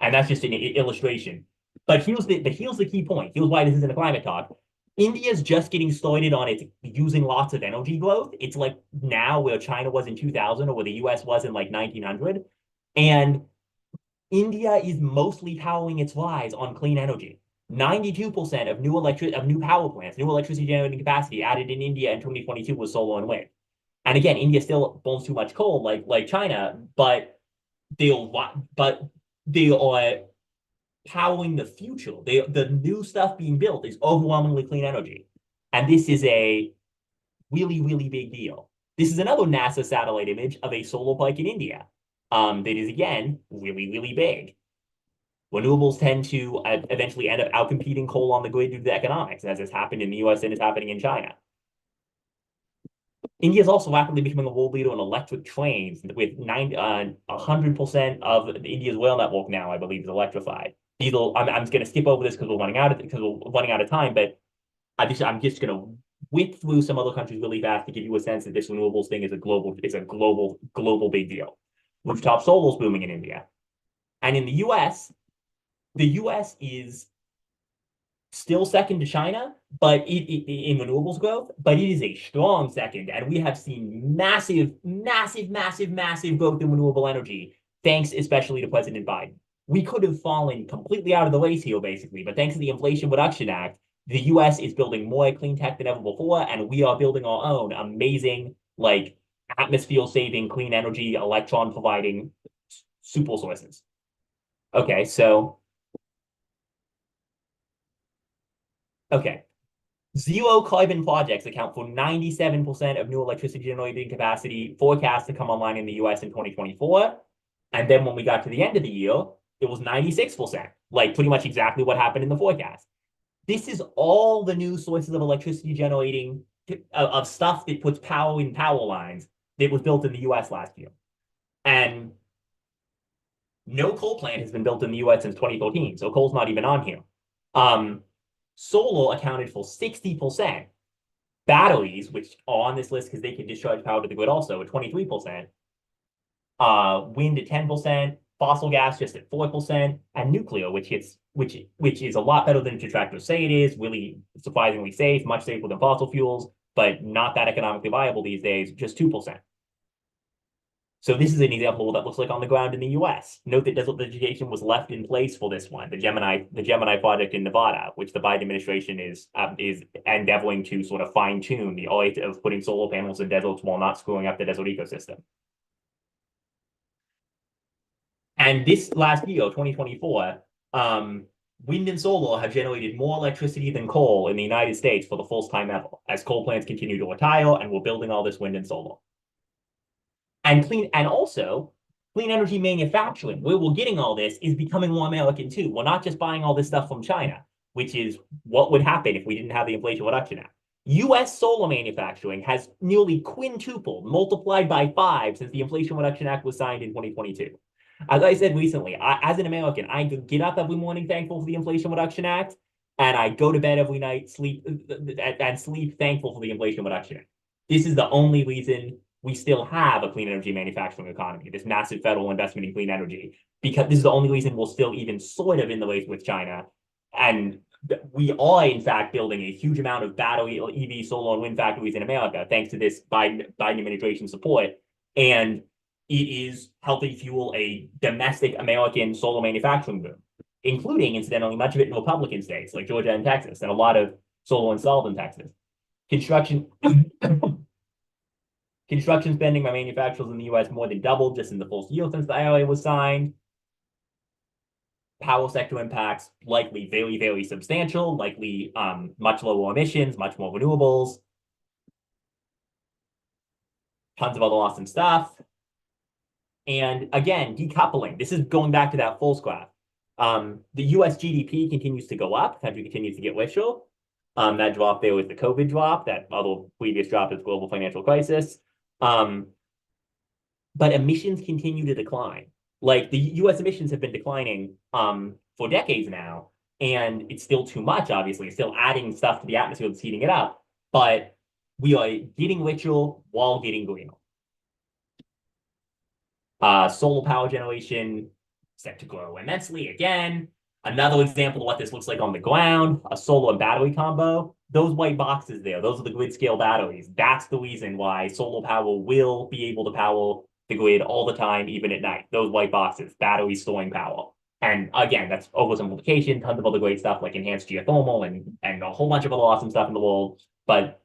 And that's just an illustration. But here's the key point. Here's why this isn't a climate talk. India's just getting started on its using lots of energy growth. It's like now where China was in 2000 or where the US was in like 1900. And India is mostly powering its lives on clean energy. 92% of new power plants, new electricity generating capacity added in India in 2022 was solar and wind. And again, India still burns too much coal, like China, but they are powering the future. The new stuff being built is overwhelmingly clean energy, and this is a really, really big deal. This is another NASA satellite image of a solar park in India. That is again really, really big. Renewables tend to eventually end up outcompeting coal on the grid due to the economics, as has happened in the US and is happening in China. India is also rapidly becoming a world leader in electric trains, with 100% of India's rail network now, I believe, is electrified. I'm just going to skip over this because we're running out of time, but I'm just going to whip through some other countries really fast to give you a sense that this renewables thing is a global big deal. Rooftop solar is booming in India, and in the U.S. is still second to China, but in renewables growth, but it is a strong second, and we have seen massive growth in renewable energy, thanks especially to President Biden. We could have fallen completely out of the race here, basically, but thanks to the Inflation Reduction Act, the U.S. is building more clean tech than ever before, and we are building our own amazing, like, atmosphere-saving, clean energy, electron-providing super sources. Okay, so zero carbon projects account for 97% of new electricity generating capacity forecast to come online in the US in 2024. And then when we got to the end of the year, it was 96%, like pretty much exactly what happened in the forecast. This is all the new sources of electricity generating of stuff that puts power in power lines that was built in the US last year. And no coal plant has been built in the US since 2013, so coal's not even on here. Solar accounted for 60%. Batteries, which are on this list because they can discharge power to the grid also, at 23%. Wind at 10%, fossil gas just at 4%, and nuclear, which is a lot better than detractors say it is, really surprisingly safe, much safer than fossil fuels, but not that economically viable these days, just 2%. So this is an example of what that looks like on the ground in the US. Note that desert vegetation was left in place for this one, the Gemini project in Nevada, which the Biden administration is endeavoring to sort of fine-tune the art of putting solar panels in deserts while not screwing up the desert ecosystem. And this last year, 2024, wind and solar have generated more electricity than coal in the United States for the first time ever, as coal plants continue to retire, and we're building all this wind and solar. And also clean energy manufacturing, where we're getting all this, is becoming more American too. We're not just buying all this stuff from China, which is what would happen if we didn't have the Inflation Reduction Act. US solar manufacturing has nearly quintupled, multiplied by 5 since the Inflation Reduction Act was signed in 2022. As I said recently, as an American, I get up every morning thankful for the Inflation Reduction Act, and I go to bed every night sleep thankful for the Inflation Reduction Act. This is the only reason we still have a clean energy manufacturing economy, this massive federal investment in clean energy, because this is the only reason we're still even sort of in the race with China. And we are, in fact, building a huge amount of battery, EV, solar, and wind factories in America, thanks to this Biden administration support. And it is helping fuel a domestic American solar manufacturing boom, including, incidentally, much of it in Republican states like Georgia and Texas, and a lot of solar installed in Texas. Construction spending by manufacturers in the US more than doubled just in the first year since the IRA was signed. Power sector impacts likely very, very substantial, likely much lower emissions, much more renewables. Tons of other awesome stuff. And again, decoupling. This is going back to that first graph. The US GDP continues to go up. The country continues to get richer. That drop there was the COVID drop. That other previous drop is global financial crisis. but emissions continue to decline. Like the US emissions have been declining for decades now, and it's still too much, obviously. It's still adding stuff to the atmosphere that's heating it up, but we are getting richer while getting greener. Solar power generation set to grow immensely again. Another example of what this looks like on the ground, a solar and battery combo. Those white boxes there, those are the grid scale batteries. That's the reason why solar power will be able to power the grid all the time, even at night. Those white boxes, batteries storing power. And again, that's oversimplification, tons of other great stuff like enhanced geothermal and a whole bunch of other awesome stuff in the world. But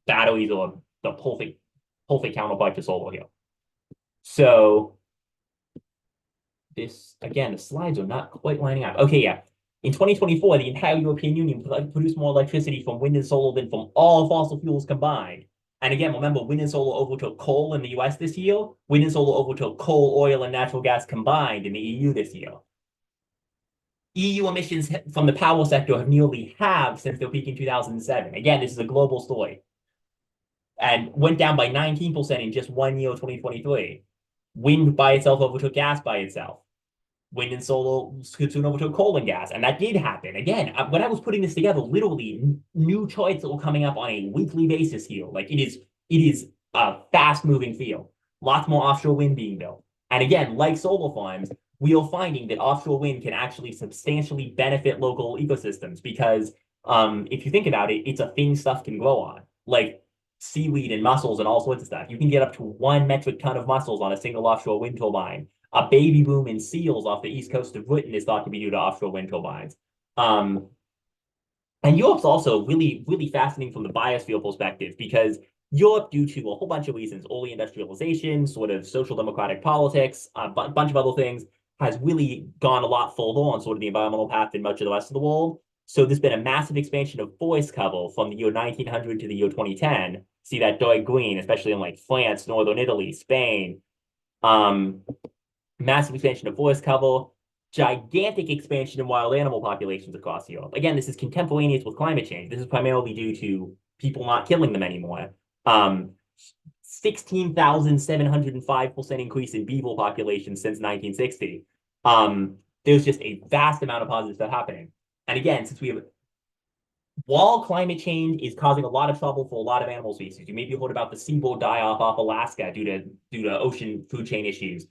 batteries are the perfect counterpart to solar here. So this, again, the slides are not quite lining up. Okay, yeah. In 2024, the entire European Union produced more electricity from wind and solar than from all fossil fuels combined. And again, remember, wind and solar overtook coal in the US this year. Wind and solar overtook coal, oil, and natural gas combined in the EU this year. EU emissions from the power sector have nearly halved since their peak in 2007. Again, this is a global story. And went down by 19% in just 1 year, 2023. Wind by itself overtook gas by itself. Wind and solar could soon overtook coal and gas. And that did happen. Again, when I was putting this together, literally new charts were coming up on a weekly basis here. Like it is a fast moving field. Lots more offshore wind being built. And again, like solar farms, we are finding that offshore wind can actually substantially benefit local ecosystems because if you think about it, it's a thing stuff can grow on. Like seaweed and mussels and all sorts of stuff. You can get up to 1 metric ton of mussels on a single offshore wind turbine. A baby boom in seals off the east coast of Britain is thought to be due to offshore wind turbines. And Europe's also really, really fascinating from the biosphere perspective because Europe, due to a whole bunch of reasons, early industrialization, sort of social democratic politics, a bunch of other things, has really gone a lot further on sort of the environmental path than much of the rest of the world. So there's been a massive expansion of forest cover from the year 1900 to the year 2010. See that dark green, especially in like France, northern Italy, Spain. Massive expansion of forest cover, gigantic expansion in wild animal populations across Europe. Again, this is contemporaneous with climate change. This is primarily due to people not killing them anymore. 16,705% increase in beaver population since 1960. There's just a vast amount of positive stuff happening. And again, since we have, while climate change is causing a lot of trouble for a lot of animal species, you maybe heard about the seaboard die-off off Alaska due to ocean food chain issues.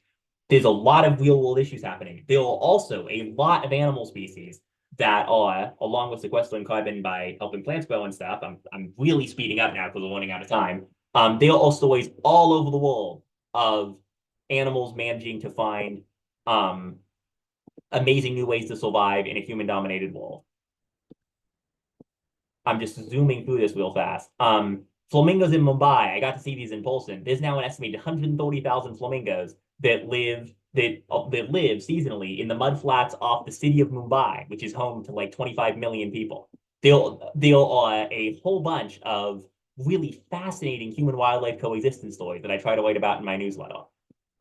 There's a lot of real-world issues happening. There are also a lot of animal species that are, along with sequestering carbon by helping plants grow and stuff. I'm really speeding up now because we're running out of time. There are stories all over the world of animals managing to find amazing new ways to survive in a human-dominated world. I'm just zooming through this real fast. Flamingos in Mumbai, I got to see these in person. There's now an estimated 130,000 flamingos that live seasonally in the mudflats off the city of Mumbai, which is home to like 25 million people. There are a whole bunch of really fascinating human wildlife coexistence stories that I try to write about in my newsletter.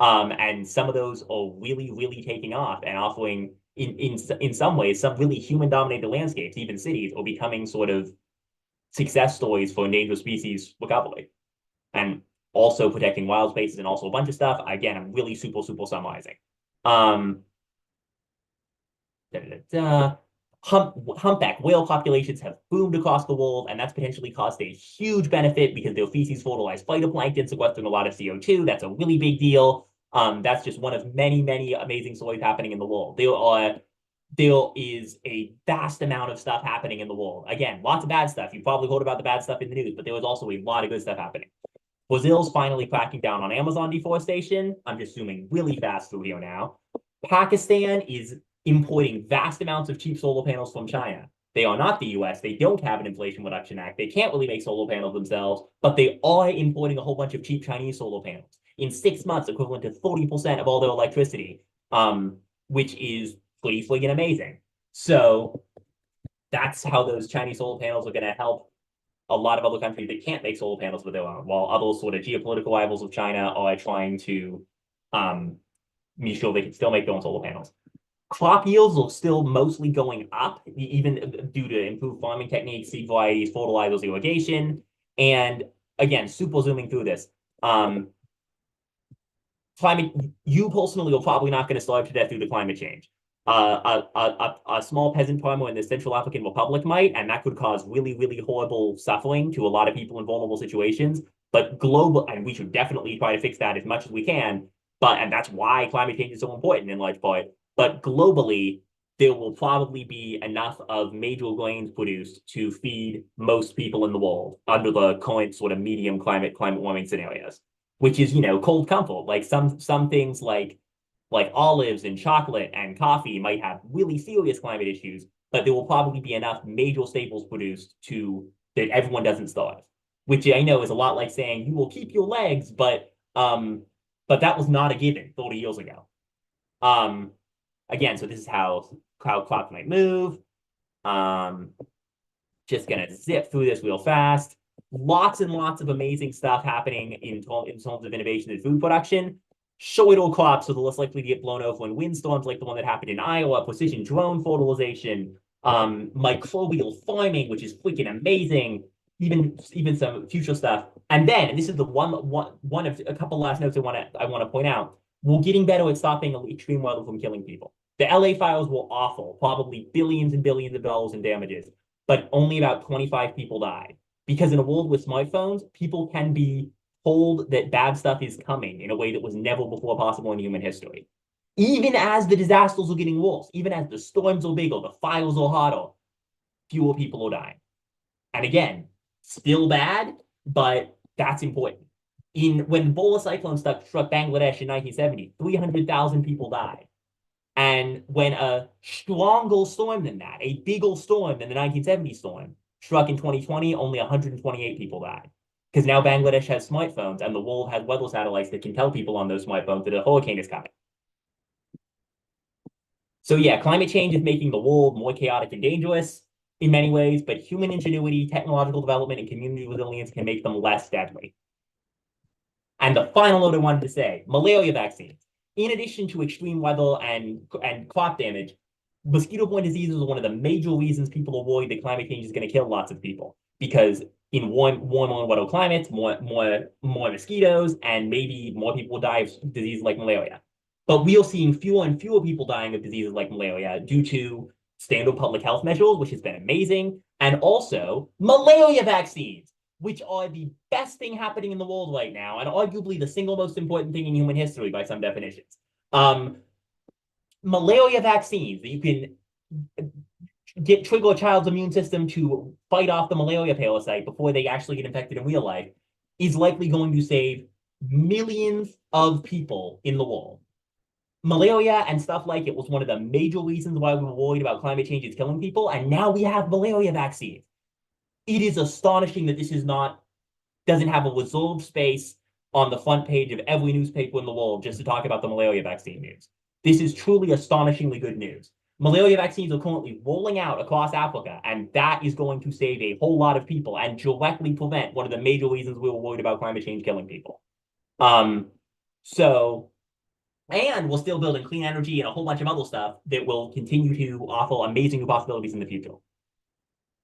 And some of those are really, really taking off and offering in some ways, some really human dominated landscapes, even cities, are becoming sort of success stories for endangered species recovery. And also protecting wild spaces and also a bunch of stuff. Again, I'm really super summarizing. Humpback whale populations have boomed across the world, and that's potentially caused a huge benefit because their feces fertilize phytoplankton, sequestering a lot of CO2. That's a really big deal. That's just one of many, many amazing stories happening in the world. There is a vast amount of stuff happening in the world. Again, lots of bad stuff. You probably heard about the bad stuff in the news, but there was also a lot of good stuff happening. Brazil's finally cracking down on Amazon deforestation. I'm just zooming really fast through here now. Pakistan is importing vast amounts of cheap solar panels from China. They are not the US. They don't have an Inflation Reduction Act. They can't really make solar panels themselves, but they are importing a whole bunch of cheap Chinese solar panels. In 6 months, equivalent to 30% of all their electricity, which is pretty friggin' amazing. So that's how those Chinese solar panels are going to help a lot of other countries that can't make solar panels with their own, while other sort of geopolitical rivals of China are trying to make sure they can still make their own solar panels. Crop yields are still mostly going up, even due to improved farming techniques, seed varieties, fertilizers, irrigation. And again, super zooming through this. you personally are probably not going to starve to death due to climate change. A small peasant farmer in the Central African Republic might, and that could cause really, really horrible suffering to a lot of people in vulnerable situations. But global, and we should definitely try to fix that as much as we can. And that's why climate change is so important in large part. But globally, there will probably be enough of major grains produced to feed most people in the world under the current sort of medium climate warming scenarios, which is, cold comfort. Like some things like olives and chocolate and coffee might have really serious climate issues, but there will probably be enough major staples produced that everyone doesn't starve, which I know is a lot like saying you will keep your legs, but that was not a given 30 years ago. Again, so this is how crops might move. Just gonna zip through this real fast. Lots and lots of amazing stuff happening in terms of innovation in food production. Short crops are the less likely to get blown over in windstorms like the one that happened in Iowa, precision drone fertilization, microbial farming, which is freaking amazing, even some future stuff. And this is the one of a couple last notes I want to point out. We're getting better at stopping extreme weather from killing people. The LA fires were awful, probably billions and billions of dollars in damages, but only about 25 people died. Because in a world with smartphones, people can be told that bad stuff is coming in a way that was never before possible in human history. Even as the disasters are getting worse, even as the storms are bigger, the fires are hotter, fewer people are dying. And again, still bad, but that's important. When the Bola cyclone struck Bangladesh in 1970, 300,000 people died. And when a stronger storm than that, a bigger storm than the 1970 storm, struck in 2020, only 128 people died. Because now Bangladesh has smartphones and the world has weather satellites that can tell people on those smartphones that a hurricane is coming. So yeah, climate change is making the world more chaotic and dangerous in many ways, but human ingenuity, technological development, and community resilience can make them less deadly. And the final note I wanted to say, malaria vaccines. In addition to extreme weather and crop damage, mosquito-borne diseases are one of the major reasons people are worried that climate change is going to kill lots of people. Because in warmer and wetter climates, more mosquitoes, and maybe more people will die of diseases like malaria. But we are seeing fewer and fewer people dying of diseases like malaria due to standard public health measures, which has been amazing, and also malaria vaccines, which are the best thing happening in the world right now, and arguably the single most important thing in human history by some definitions. Malaria vaccines that you can trigger a child's immune system to fight off the malaria parasite before they actually get infected in real life is likely going to save millions of people in the world. Malaria and stuff like it was one of the major reasons why we were worried about climate change is killing people, and now we have malaria vaccines. It is astonishing that this doesn't have a reserved space on the front page of every newspaper in the world just to talk about the malaria vaccine news. This is truly astonishingly good news. Malaria vaccines are currently rolling out across Africa, and that is going to save a whole lot of people and directly prevent one of the major reasons we were worried about climate change killing people. And we're still building clean energy and a whole bunch of other stuff that will continue to offer amazing new possibilities in the future.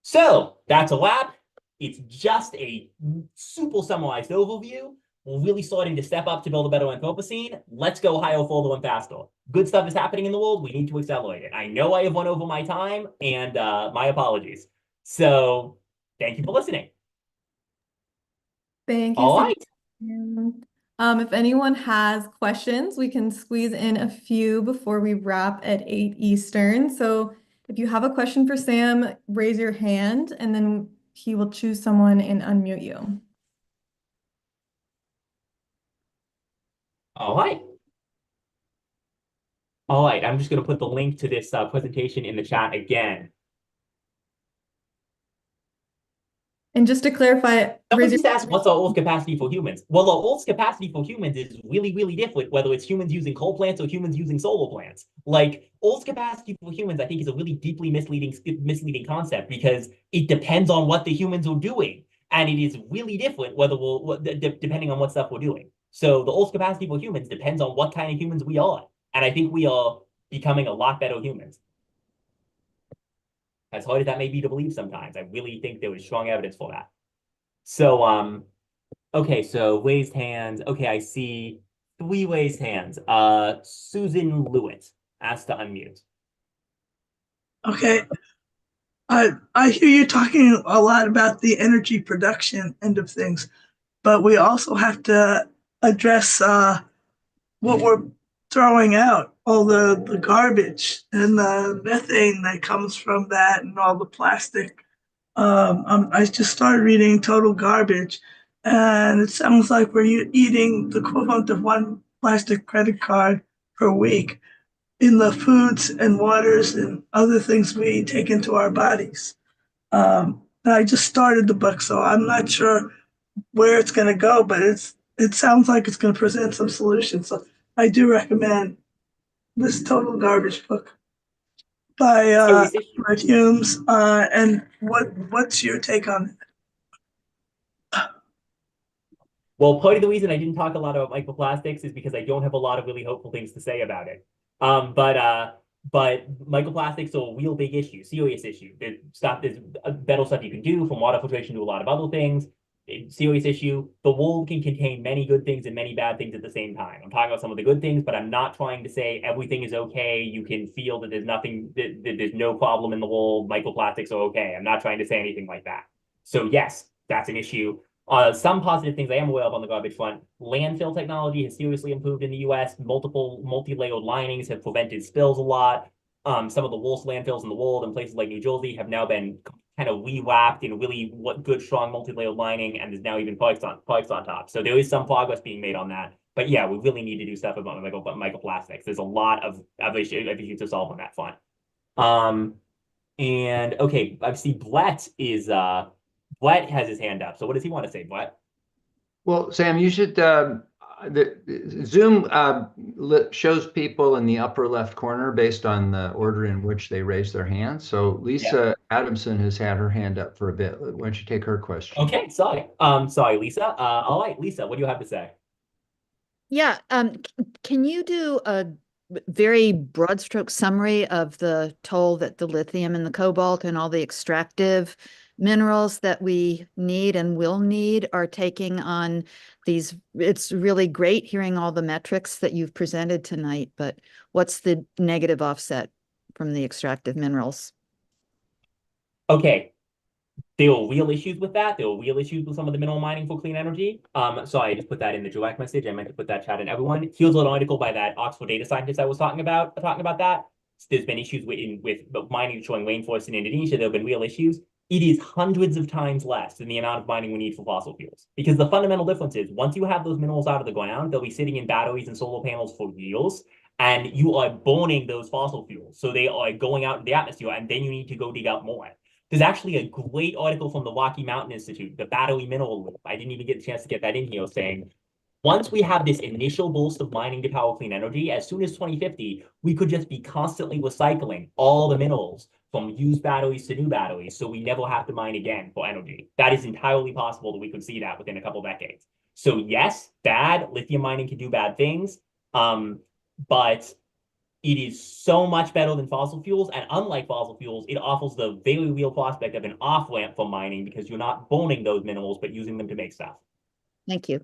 So that's a wrap. It's just a super summarized overview. We're really starting to step up to build a better Anthropocene. Let's go higher, further, and faster. Good stuff is happening in the world. We need to accelerate it. I know I have run over my time, and my apologies. So thank you for listening. Thank you All so right. much. If anyone has questions, we can squeeze in a few before we wrap at 8 Eastern. So if you have a question for Sam, raise your hand and then he will choose someone and unmute you. All right. All right. I'm just going to put the link to this presentation in the chat again. And just to clarify, Someone just asked, what's our Earth's capacity for humans? Well, our Earth's capacity for humans is really, really different, whether it's humans using coal plants or humans using solar plants. Like, Earth's capacity for humans, I think, is a really deeply misleading concept because it depends on what the humans are doing. And it is really different whether depending on what stuff we're doing. So the Earth's capacity for humans depends on what kind of humans we are. And I think we are becoming a lot better humans. As hard as that may be to believe sometimes, I really think there was strong evidence for that. So, okay, so raised hands. Okay, I see three raised hands. Susan Lewitt asked to unmute. Okay. I hear you talking a lot about the energy production end of things, but we also have to address what we're throwing out, all the garbage and the methane that comes from that and all the plastic. I just started reading Total Garbage, and it sounds like we're eating the equivalent of one plastic credit card per week in the foods and waters and other things we take into our bodies. And I just started the book, so I'm not sure where it's going to go, but it sounds like it's going to present some solutions. So I do recommend this Total Garbage book by Serious issue. Robert Humes. And what's your take on it? Well, part of the reason I didn't talk a lot about microplastics is because I don't have a lot of really hopeful things to say about it. But microplastics are a real big issue, serious issue. There's better stuff you can do, from water filtration to a lot of other things. Serious issue. The world can contain many good things and many bad things at the same time. I'm talking about some of the good things, but I'm not trying to say everything is okay. You can feel that there's nothing, that there's no problem in the world. Microplastics are okay. I'm not trying to say anything like that. So yes, that's an issue. Some positive things I am aware of on the garbage front. Landfill technology has seriously improved in the US. Multiple multi-layered linings have prevented spills a lot. Some of the worst landfills in the world in places like New Jersey have now been kind of rewrapped in really good, strong multi-layered lining, and there's now even pipes on top. So there is some progress being made on that. But yeah, we really need to do stuff about microplastics. There's a lot of issues to solve on that front. And okay, I see Brett has his hand up. So what does he want to say, Brett? Well, Sam, you should, Zoom shows people in the upper left corner based on the order in which they raise their hands. So Lisa Adamson has had her hand up for a bit. Why don't you take her question? Okay, sorry. Sorry, Lisa. All right, Lisa, what do you have to say? Yeah, can you do a very broad stroke summary of the toll that the lithium and the cobalt and all the extractive minerals that we need and will need are taking on these? It's really great hearing all the metrics that you've presented tonight, but what's the negative offset from the extractive minerals? Okay, there are real issues with that. There are real issues with some of the mineral mining for clean energy. Sorry, I just put that in the direct message. I meant to put that chat in everyone. Here's an article by that Oxford data scientist I was talking about that. There's been issues with mining destroying rainforests in Indonesia. There have been real issues. It is hundreds of times less than the amount of mining we need for fossil fuels. Because the fundamental difference is once you have those minerals out of the ground, they'll be sitting in batteries and solar panels for years. And you are burning those fossil fuels. So they are going out in the atmosphere, and then you need to go dig out more. There's actually a great article from the Rocky Mountain Institute, the battery mineral loop. I didn't even get a chance to get that in here, saying once we have this initial burst of mining to power clean energy, as soon as 2050, we could just be constantly recycling all the minerals from used batteries to new batteries, so we never have to mine again for energy. That is entirely possible that we could see that within a couple decades. So yes, bad, lithium mining can do bad things, but it is so much better than fossil fuels, and unlike fossil fuels, it offers the very real prospect of an off-ramp for mining because you're not burning those minerals, but using them to make stuff. Thank you.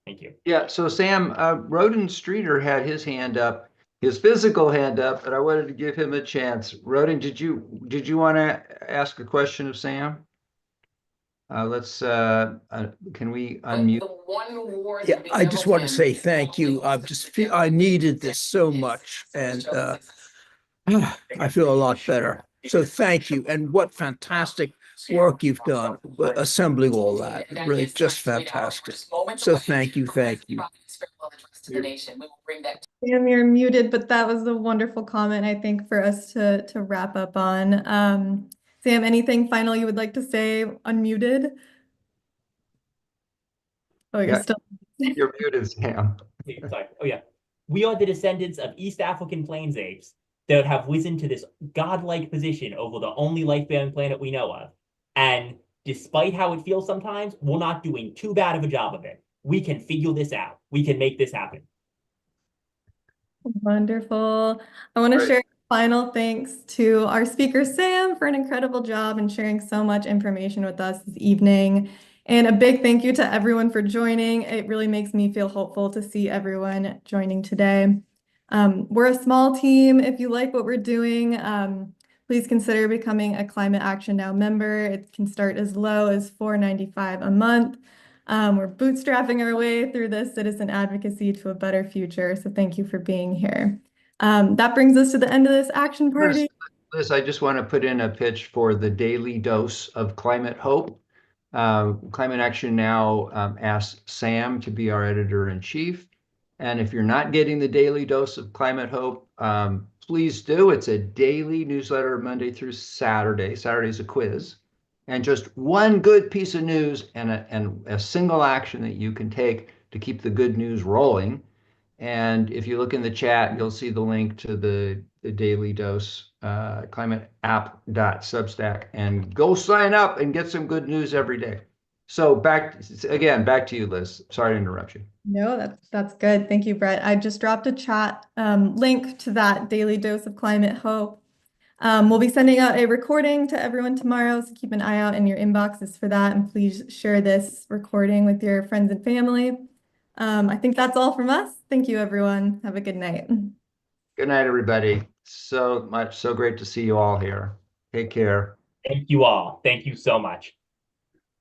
Thank you. Yeah, so Sam, Roden Streeter had his hand up, his physical hand up, but I wanted to give him a chance. Roden, did you want to ask a question of Sam? Can we unmute? Yeah, I just want to say thank you. I needed this so much, and I feel a lot better. So thank you, and what fantastic work you've done assembling all that. Really, just fantastic. So thank you, thank you. Sam, you're muted, but that was a wonderful comment, I think, for us to wrap up on. Sam, anything final you would like to say unmuted? Oh, you're still. You're muted, Sam. Sorry. Oh, yeah. We are the descendants of East African plains apes that have risen to this godlike position over the only life-bearing planet we know of. And despite how it feels sometimes, we're not doing too bad of a job of it. We can figure this out. We can make this happen. Wonderful. I want to share final thanks to our speaker, Sam, for an incredible job in sharing so much information with us this evening. And a big thank you to everyone for joining. It really makes me feel hopeful to see everyone joining today. We're a small team. If you like what we're doing, please consider becoming a Climate Action Now member. It can start as low as $4.95 a month. We're bootstrapping our way through this citizen advocacy to a better future. So thank you for being here. That brings us to the end of this action party. Liz, I just want to put in a pitch for the daily dose of climate hope. Climate Action Now asked Sam to be our editor-in-chief. And if you're not getting the daily dose of climate hope, please do. It's a daily newsletter Monday through Saturday. Saturday's a quiz. And just one good piece of news and a single action that you can take to keep the good news rolling. And if you look in the chat, you'll see the link to the daily dose climateapp.substack, and go sign up and get some good news every day. So back to you, Liz. Sorry to interrupt you. No, that's good. Thank you, Brett. I just dropped a chat link to that daily dose of climate hope. We'll be sending out a recording to everyone tomorrow, so keep an eye out in your inboxes for that, and please share this recording with your friends and family. I think that's all from us. Thank you, everyone. Have a good night. Good night, everybody. So great to see you all here. Take care. Thank you all. Thank you so much.